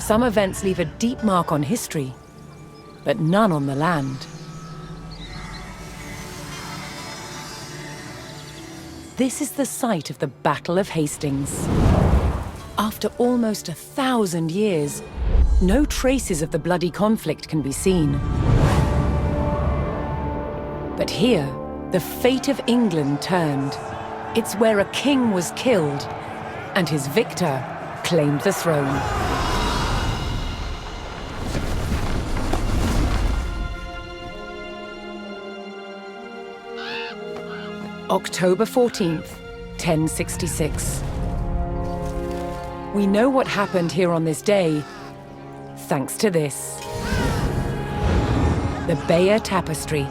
Some events leave a deep mark on history, but none on the land. This is the site of the Battle of Hastings. After almost 1,000 years, no traces of the bloody conflict can be seen. But here, the fate of England turned. It's where a king was killed, and his victor claimed the throne. October 14th, 1066. We know what happened here on this day, thanks to this. The Bayeux Tapestry.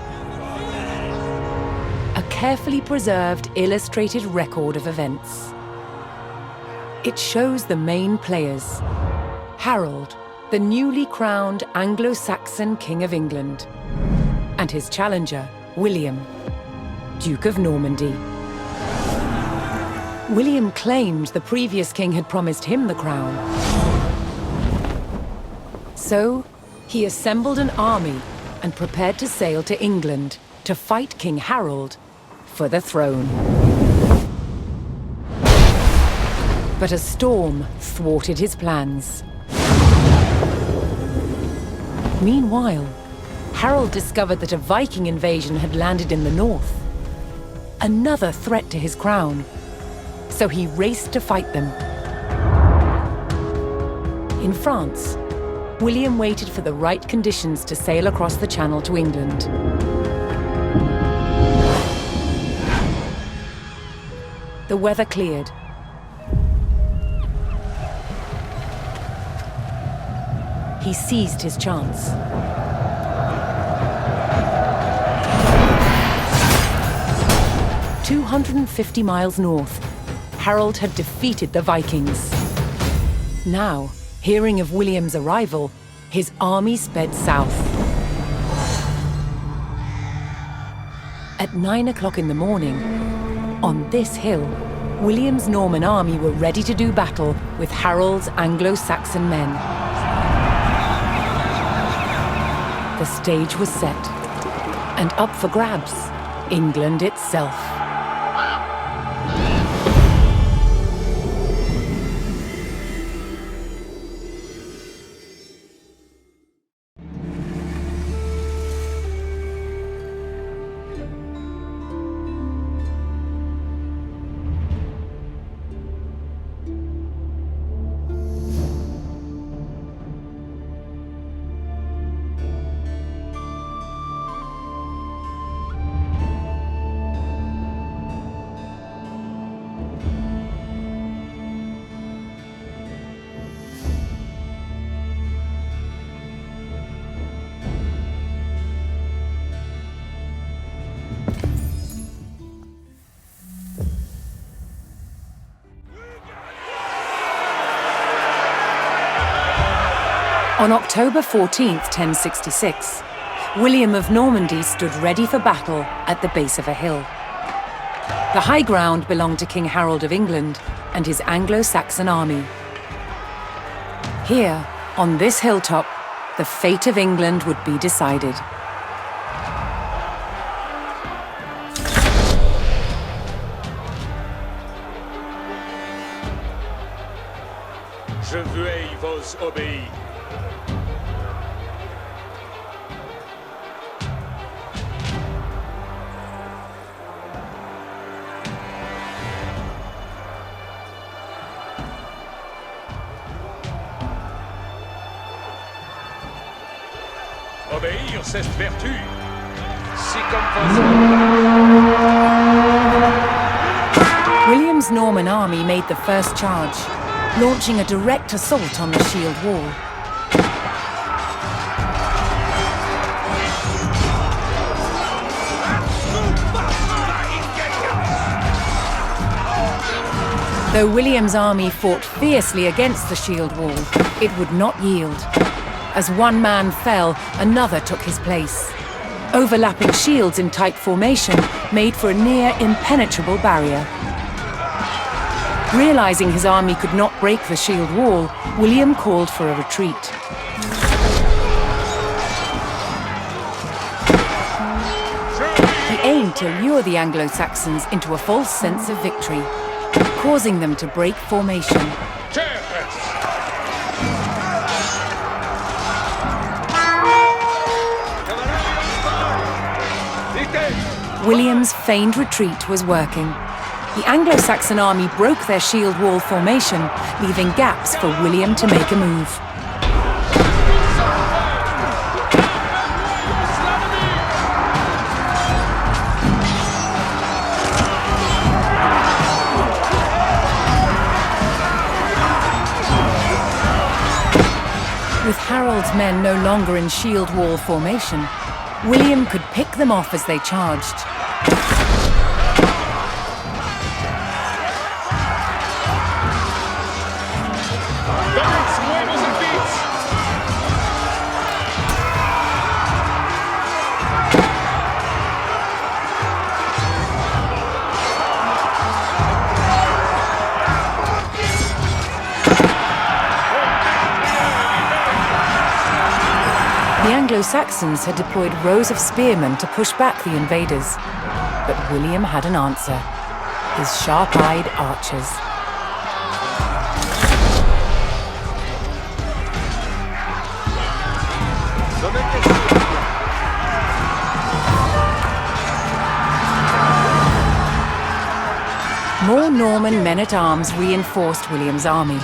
A carefully preserved, illustrated record of events. It shows the main players. Harold, the newly crowned Anglo-Saxon King of England, and his challenger, William, Duke of Normandy. William claimed the previous king had promised him the crown. So, he assembled an army and prepared to sail to England to fight King Harold for the throne. But a storm thwarted his plans. Meanwhile, Harold discovered that a Viking invasion had landed in the north. Another threat to his crown. So he raced to fight them. In France, William waited for the right conditions to sail across the Channel to England. The weather cleared. He seized his chance. 250 miles north, Harold had defeated the Vikings. Now, hearing of William's arrival, his army sped south. At 9 o'clock in the morning, on this hill, William's Norman army were ready to do battle with Harold's Anglo-Saxon men. The stage was set, and up for grabs, England itself. On October 14th, 1066, William of Normandy stood ready for battle at the base of a hill. The high ground belonged to King Harold of England and his Anglo-Saxon army. Here, on this hilltop, the fate of England would be decided. Je veuille vos obéir. Obéir, c'est vertu. Si William's Norman army made the first charge, launching a direct assault on the shield wall. Though William's army fought fiercely against the shield wall, it would not yield. As one man fell, another took his place. Overlapping shields in tight formation made for a near impenetrable barrier. Realizing his army could not break the shield wall, William called for a retreat. He aimed to lure the Anglo-Saxons into a false sense of victory, causing them to break formation. William's feigned retreat was working. The Anglo-Saxon army broke their shield wall formation, leaving gaps for William to make a move. With Harold's men no longer in shield wall formation, William could pick them off as they charged. The Anglo-Saxons had deployed rows of spearmen to push back the invaders. But William had an answer: his sharp-eyed archers. More Norman men-at-arms reinforced William's army.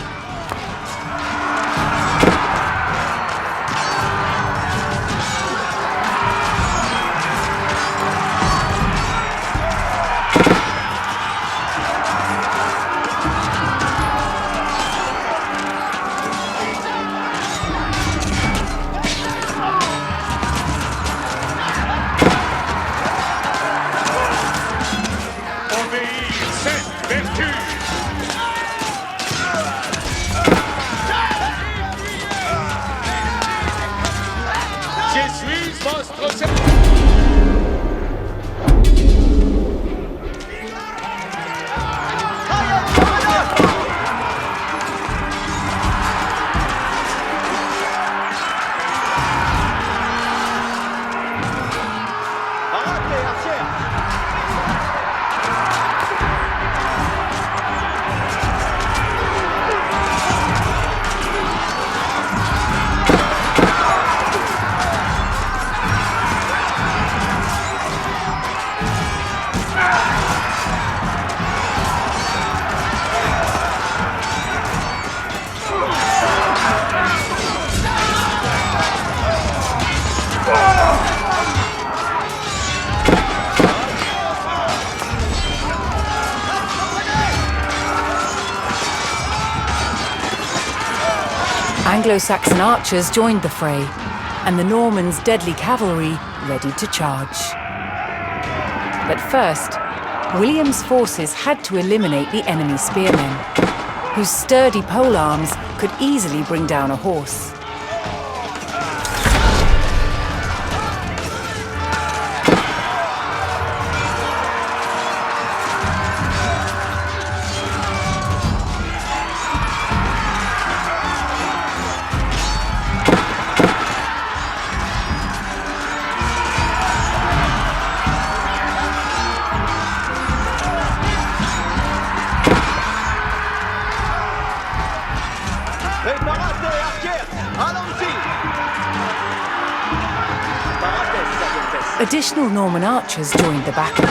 Anglo-Saxon archers joined the fray, and the Normans' deadly cavalry ready to charge. But first, William's forces had to eliminate the enemy spearmen, whose sturdy polearms could easily bring down a horse. Additional Norman archers joined the battle.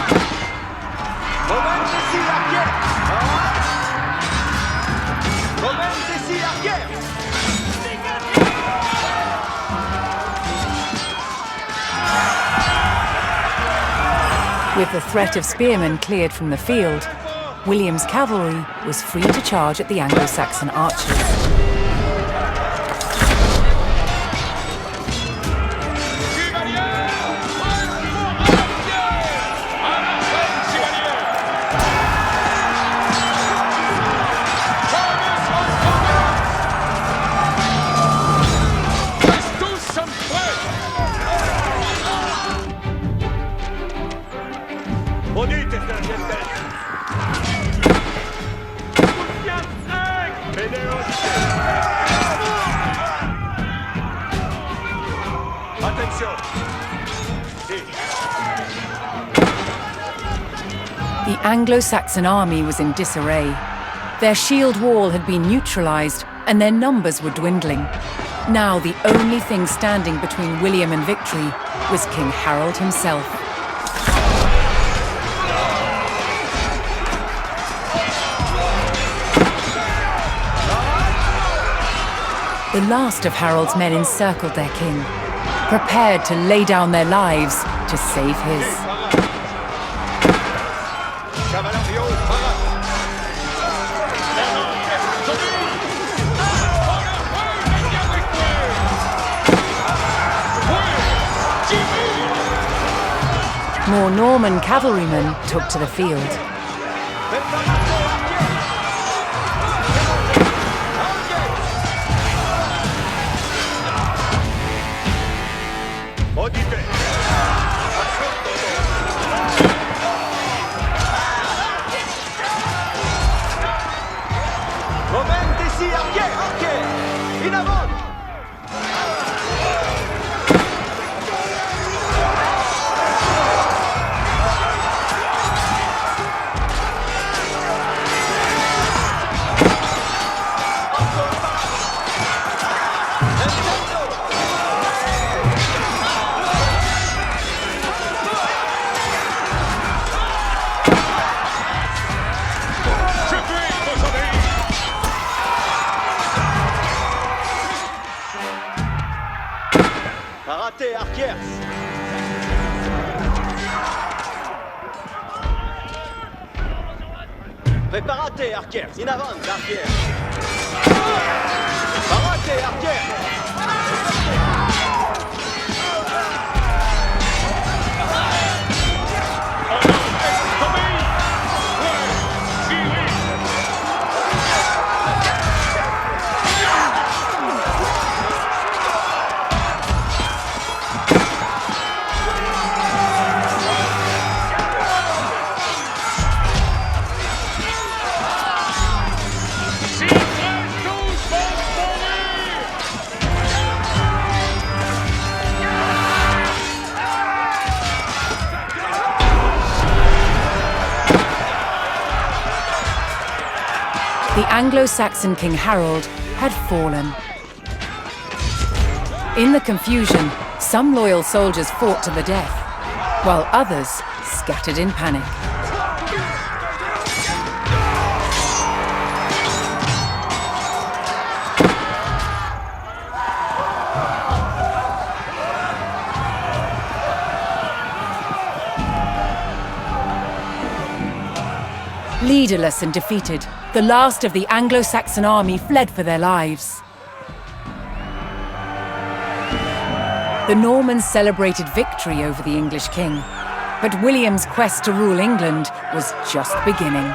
With the threat of spearmen cleared from the field, William's cavalry was free to charge at the Anglo-Saxon archers. Attention. The Anglo-Saxon army was in disarray. Their shield wall had been neutralized, and their numbers were dwindling. Now the only thing standing between William and victory was King Harold himself. The last of Harold's men encircled their king, prepared to lay down their lives to save his. More Norman cavalrymen took to the field. Parate, archers! Preparate, archers! In avant, archers! Parate, archers! The Anglo-Saxon King Harold had fallen. In the confusion, some loyal soldiers fought to the death, while others scattered in panic. Leaderless and defeated, the last of the Anglo-Saxon army fled for their lives. The Normans celebrated victory over the English king, but William's quest to rule England was just beginning.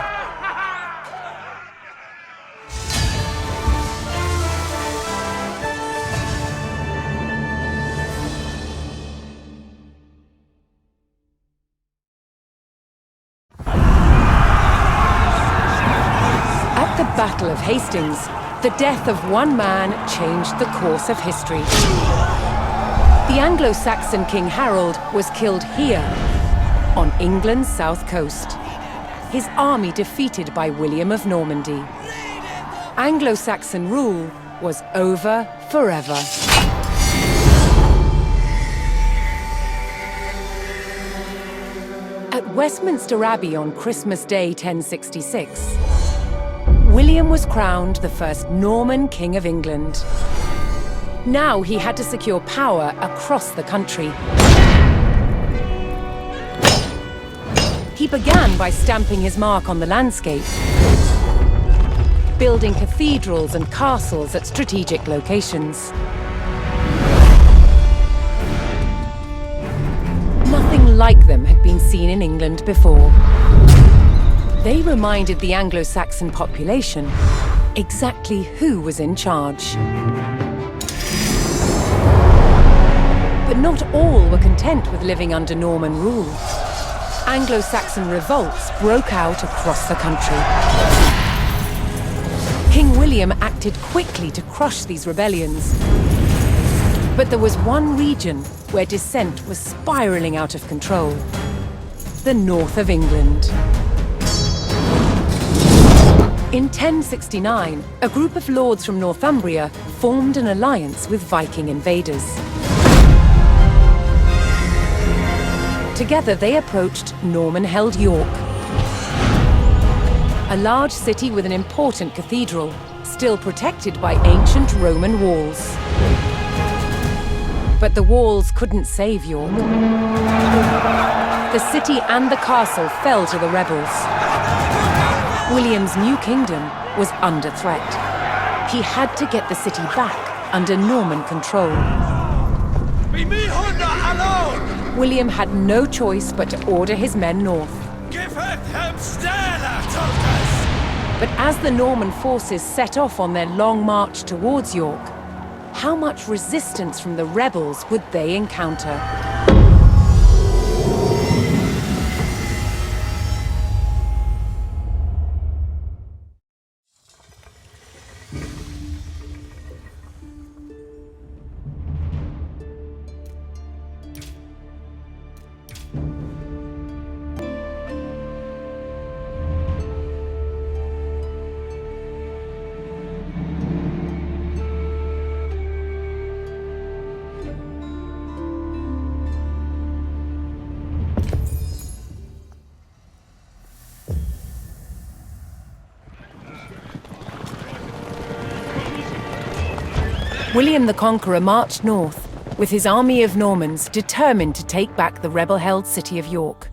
At the Battle of Hastings, the death of one man changed the course of history. The Anglo-Saxon King Harold was killed here, on England's south coast. His army defeated by William of Normandy. Anglo-Saxon rule was over forever. At Westminster Abbey on Christmas Day 1066, William was crowned the first Norman King of England. Now he had to secure power across the country. He began by stamping his mark on the landscape, building cathedrals and castles at strategic locations. Nothing like them had been seen in England before. They reminded the Anglo-Saxon population exactly who was in charge. But not all were content with living under Norman rule. Anglo-Saxon revolts broke out across the country. King King William acted quickly to crush these rebellions. But there was one region where dissent was spiraling out of control: the north of England. In 1069, a group of lords from Northumbria formed an alliance with Viking invaders. Together they approached Norman-held York, a large city with an important cathedral, still protected by ancient Roman walls. But the walls couldn't save York. The city and the castle fell to the rebels. William's new kingdom was under threat. He had to get the city back under Norman control. Be me Hunter alone! William had no choice but to order his men north. Give them Stella, Tokas! But as the Norman forces set off on their long march towards York, how much resistance from the rebels would they encounter? William the Conqueror marched north, with his army of Normans determined to take back the rebel-held city of York.